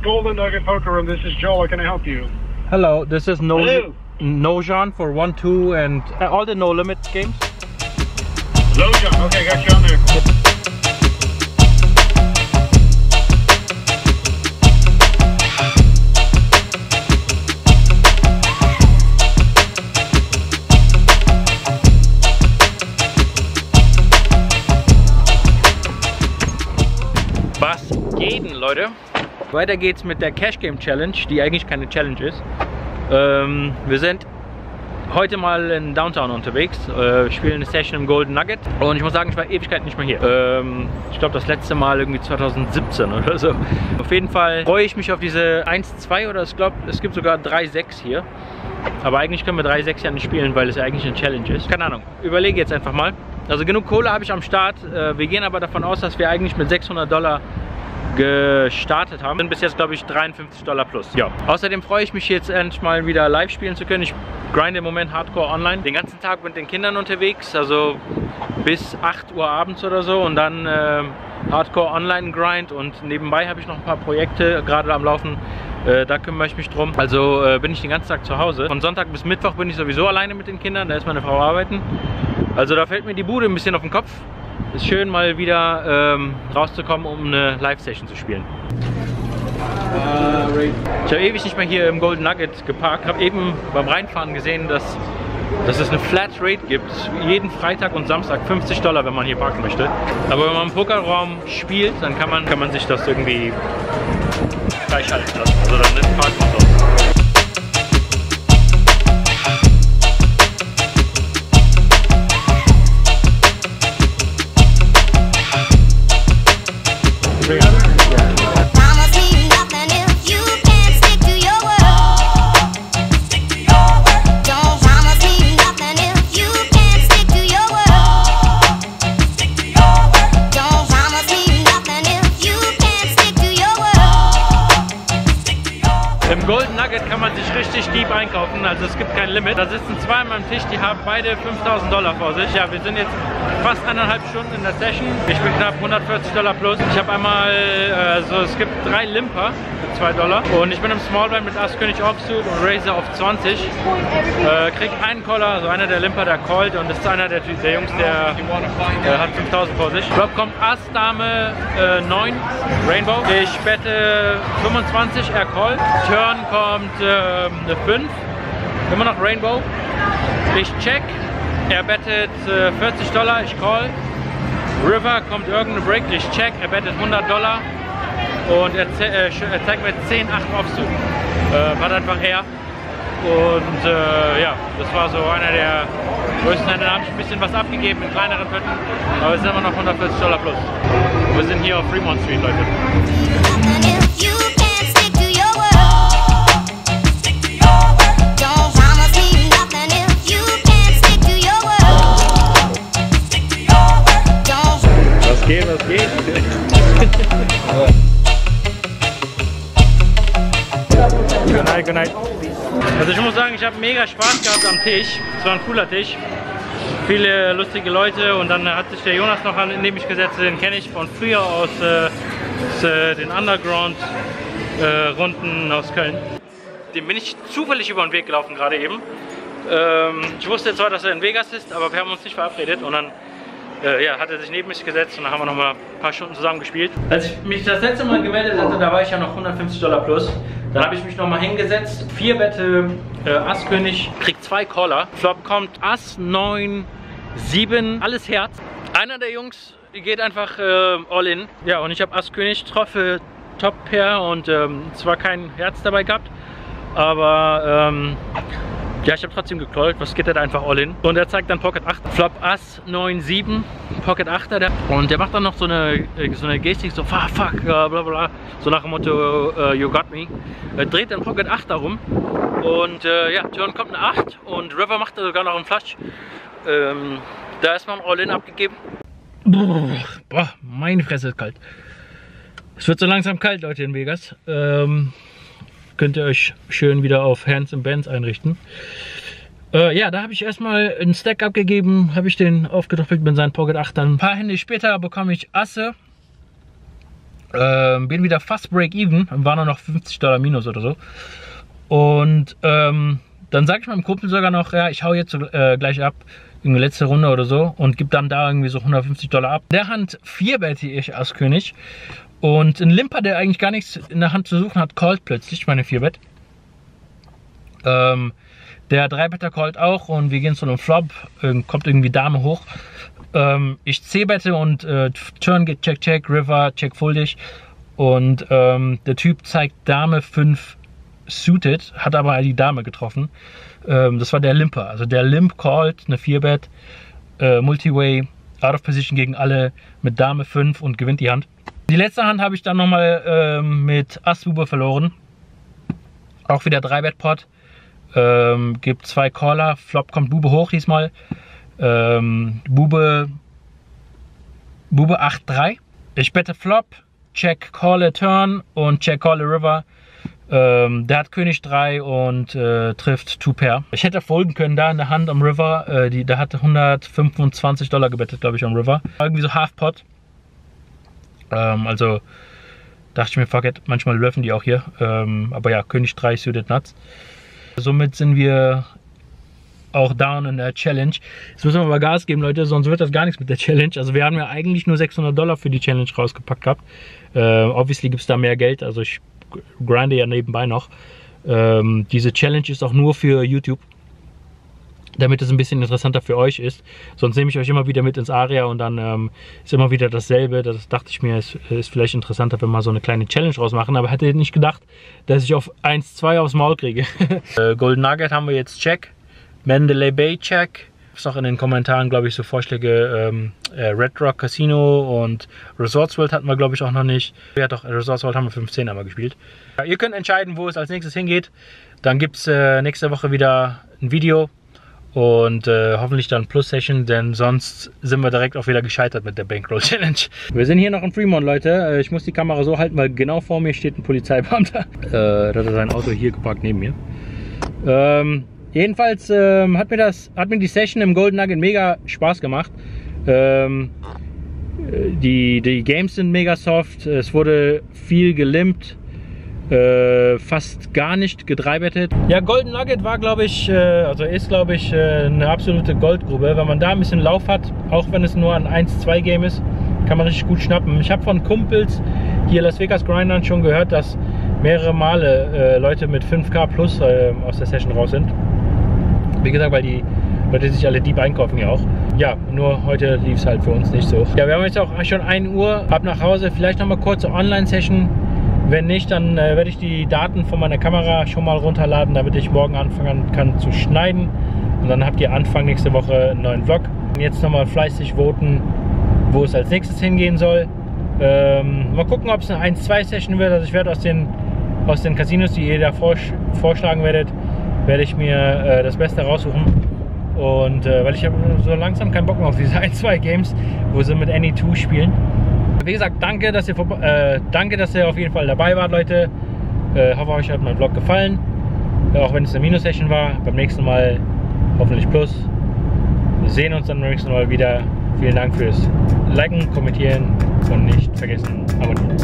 Golden Nugget Poker Room. This is Joel. How can I help you? Hello, this is Nojan for 1, 2 and all the no limit games. Nojan. Okay, got you on there. Was geht denn, Leute? Weiter geht's mit der Cash Game Challenge, die eigentlich keine Challenge ist. Wir sind heute mal in Downtown unterwegs, spielen eine Session im Golden Nugget und ich muss sagen, ich war Ewigkeit nicht mehr hier. Ich glaube das letzte Mal irgendwie 2017 oder so. Auf jeden Fall freue ich mich auf diese 1-2 oder ich glaube es gibt sogar 3-6 hier. Aber eigentlich können wir 3-6 ja nicht spielen, weil es ja eigentlich eine Challenge ist. Keine Ahnung, überlege jetzt einfach mal. Also genug Kohle habe ich am Start. Wir gehen aber davon aus, dass wir eigentlich mit $600 gestartet haben. Sind bis jetzt glaube ich $53 plus. Ja. Außerdem freue ich mich jetzt endlich mal wieder live spielen zu können. Ich grinde im Moment Hardcore online. Den ganzen Tag mit den Kindern unterwegs, also bis 8 Uhr abends oder so und dann Hardcore Online Grind und nebenbei habe ich noch ein paar Projekte gerade am Laufen. Da kümmere ich mich drum. Also bin ich den ganzen Tag zu Hause. Von Sonntag bis Mittwoch bin ich sowieso alleine mit den Kindern. Da ist meine Frau arbeiten. Also da fällt mir die Bude ein bisschen auf den Kopf. Ist schön mal wieder rauszukommen, um eine Live-Session zu spielen. Ich habe ewig nicht mehr hier im Golden Nugget geparkt. Ich habe eben beim Reinfahren gesehen, dass es eine Flat Rate gibt. Jeden Freitag und Samstag $50, wenn man hier parken möchte. Aber wenn man im Pokerraum spielt, dann kann man sich das irgendwie freischalten lassen. Also dann ist Parken so. Im Golden Nugget kann man sich richtig deep einkaufen, also es gibt kein Limit. Da sitzen zwei an meinem Tisch, die haben beide $5.000 vor sich. Ja, wir sind jetzt fast 1,5 Stunden in der Session. Ich bin knapp $140 plus. Ich habe einmal, also es gibt 3 Limper für $2 und ich bin im Smallblind mit Ass König Offsuit und Razor auf 20. Krieg einen Caller, also einer der Limper, der callt und das ist einer der Jungs, der hat 5.000 vor sich. Flop kommt Ass, Dame 9, Rainbow. Ich bette 25, er callt. Turn kommt eine 5, immer noch Rainbow. Ich check, er bettet $40, ich call. River kommt irgendeine Break, ich check, er bettet $100 und er zeigt mir 10-8 Offsuit. War einfach er. Und ja, das war so einer der größten Hände. Da habe ich ein bisschen was abgegeben in kleineren Pötten, aber es sind immer noch $140 plus. Wir sind hier auf Fremont Street, Leute. Was geht? Good night. Also ich muss sagen, ich habe mega Spaß gehabt am Tisch. Es war ein cooler Tisch. Viele lustige Leute und dann hat sich der Jonas noch neben mich gesetzt, den kenne ich von früher aus den Underground Runden aus Köln. Dem bin ich zufällig über den Weg gelaufen gerade eben. Ich wusste zwar, dass er in Vegas ist, aber wir haben uns nicht verabredet und dann ja, hat er sich neben mich gesetzt und dann haben wir noch mal ein paar Stunden zusammen gespielt. Als ich mich das letzte Mal gemeldet hatte, da war ich ja noch $150 plus. Dann habe ich mich noch mal hingesetzt, 4 Wette, Ass König, kriegt 2 Caller. Flop kommt Ass 9, 7, alles Herz. Einer der Jungs geht einfach all in. Ja, und ich habe Ass König, Troffe, Top Pair und zwar kein Herz dabei gehabt, aber ja, ich habe trotzdem gecallt, was geht, da einfach all in. Und er zeigt dann Pocket 8, Flop Ass 9, 7, Pocket 8er. Und der macht dann noch so eine Gestik, so fuck, bla bla, so nach dem Motto, you got me. Er dreht dann Pocket 8 darum. Und ja, Turn kommt eine 8 und River macht da sogar noch einen Flush. Da ist man all in abgegeben. Boah, meine Fresse ist kalt. Es wird so langsam kalt, Leute, in Vegas. Könnt ihr euch schön wieder auf Hands and Bands einrichten. Ja, da habe ich erstmal einen Stack abgegeben, habe ich den aufgedoppelt mit seinem Pocket 8. Dann ein paar Hände später bekomme ich Asse Bin wieder fast Break-Even, waren noch $50 minus oder so. Und dann sage ich meinem Kumpel sogar noch, ja, ich hau jetzt gleich ab, in die letzte Runde oder so, und gebe dann da irgendwie so $150 ab. In der Hand 4-bette ich als König. Und ein Limper, der eigentlich gar nichts in der Hand zu suchen hat, callt plötzlich meine 4-Bet. Der 3-Better callt auch und wir gehen zu einem Flop, kommt irgendwie Dame hoch. Ich C-bette und Turn geht Check, Check, River, Check, Fuldig. Und der Typ zeigt Dame 5 suited, hat aber die Dame getroffen. Das war der Limper, also der Limp called, eine 4-Bet, Multiway, out of position gegen alle mit Dame 5 und gewinnt die Hand. Die letzte Hand habe ich dann nochmal mit Ass-Bube verloren. Auch wieder 3-Bet-Pot. Gibt 2 Caller, Flop kommt Bube hoch diesmal. Bube 8-3. Ich bette Flop, Check, Call, Turn und Check, Call, River. Der hat König 3 und trifft 2-Pair. Ich hätte folgen können da in der Hand am River. Der hatte $125 gebettet, glaube ich, am River. Irgendwie so Half-Pot. Also dachte ich mir, fuck it, manchmal löffen die auch hier. Aber ja, König 3 suited nuts. Somit sind wir auch down in der Challenge. Jetzt müssen wir aber Gas geben, Leute, sonst wird das gar nichts mit der Challenge. Also wir haben ja eigentlich nur $600 für die Challenge rausgepackt gehabt. Obviously gibt es da mehr Geld, also ich grinde ja nebenbei noch. Diese Challenge ist auch nur für YouTube, damit es ein bisschen interessanter für euch ist. Sonst nehme ich euch immer wieder mit ins Aria und dann ist immer wieder dasselbe. Das dachte ich mir, ist vielleicht interessanter, wenn wir mal so eine kleine Challenge rausmachen. Aber hätte nicht gedacht, dass ich auf 1-2 aufs Maul kriege. Golden Nugget haben wir jetzt Check. Mandalay Bay Check. Ist auch in den Kommentaren, glaube ich, so Vorschläge. Red Rock Casino und Resorts World hatten wir, glaube ich, auch noch nicht. Ja doch, Resorts World haben wir 15 einmal gespielt. Ja, ihr könnt entscheiden, wo es als nächstes hingeht. Dann gibt es nächste Woche wieder ein Video. Und hoffentlich dann Plus-Session, denn sonst sind wir direkt auch wieder gescheitert mit der Bankroll Challenge. Wir sind hier noch in Fremont, Leute. Ich muss die Kamera so halten, weil genau vor mir steht ein Polizeibeamter. Da hat er sein Auto hier geparkt neben mir. Jedenfalls hat mir die Session im Golden Nugget mega Spaß gemacht. Die Games sind mega soft. Es wurde viel gelimpt. Fast gar nicht gedreibettet. Ja, Golden Nugget war, glaube ich, ist, glaube ich, eine absolute Goldgrube. Wenn man da ein bisschen Lauf hat, auch wenn es nur ein 1-2 Game ist, kann man richtig gut schnappen. Ich habe von Kumpels hier Las Vegas Grindern schon gehört, dass mehrere Male Leute mit 5K plus aus der Session raus sind. Wie gesagt, weil die Leute sich alle deep einkaufen ja auch. Ja, nur heute lief es halt für uns nicht so. Ja, wir haben jetzt auch schon 1 Uhr, ab nach Hause. Vielleicht noch mal kurze Online-Session. Wenn nicht, dann werde ich die Daten von meiner Kamera schon mal runterladen, damit ich morgen anfangen kann zu schneiden. Und dann habt ihr Anfang nächste Woche einen neuen Vlog. Jetzt nochmal fleißig voten, wo es als nächstes hingehen soll. Mal gucken, ob es eine 1-2-Session wird. Also ich werde aus den Casinos, die ihr da vorschlagen werdet, werde ich mir das Beste raussuchen. Und weil ich habe so langsam keinen Bock mehr auf diese 1-2 Games, wo sie mit Any 2 spielen. Wie gesagt, danke, dass ihr auf jeden Fall dabei wart, Leute. Hoffe, euch hat mein Vlog gefallen. Auch wenn es eine Minus-Session war. Beim nächsten Mal hoffentlich Plus. Wir sehen uns dann beim nächsten Mal wieder. Vielen Dank fürs Liken, Kommentieren und nicht vergessen, abonnieren.